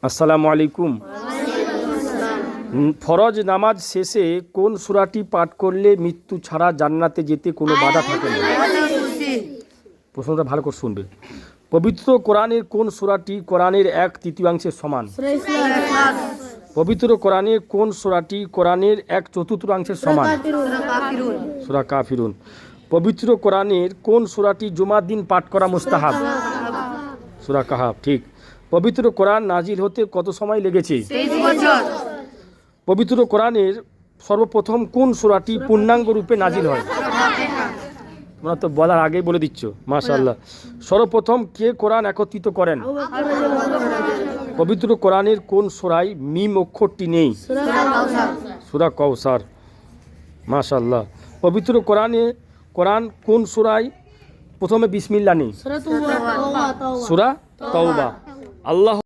আসসালামু আলাইকুম। ফরজ নামাজ শেষে কোন সূরাটি পাঠ করলে মৃত্যু ছাড়া জান্নাতে যেতে কোনো বাধা থাকে না? প্রশ্নটা ভালো করে শুনবে। পবিত্র কোরআনের কোন সূরাটি কোরআনের 1/3 সমান? পবিত্র কোরআনের কোন সূরাটি কোরআনের 1/4 সমান? সূরা কাফিরুন। পবিত্র কোরআনের কোন সূরাটি জুমার দিন পাঠ করা মুস্তাহাব? সূরা কাহাফ। ঠিক। পবিত্র কোরআন নাজিল হতে কত সময় লেগেছে? 23 বছর। পবিত্র কোরআনের সর্বপ্রথম কোন সূরাটি পূর্ণাঙ্গ রূপে নাজিল হয়? তোমরা তো বলার আগেই বলে দিচ্ছ, মাশাআল্লাহ। সর্বপ্রথম কে কোরআন একত্রিত করেন? পবিত্র কোরআনের কোন সূরায় মিম অক্ষরটি নেই? সূরা কাউসার। মাশাআল্লাহ। পবিত্র কোরআন কোন সূরায় প্রথমে বিসমিল্লাহ নেই? সূরা তাওবা। আল্লাহ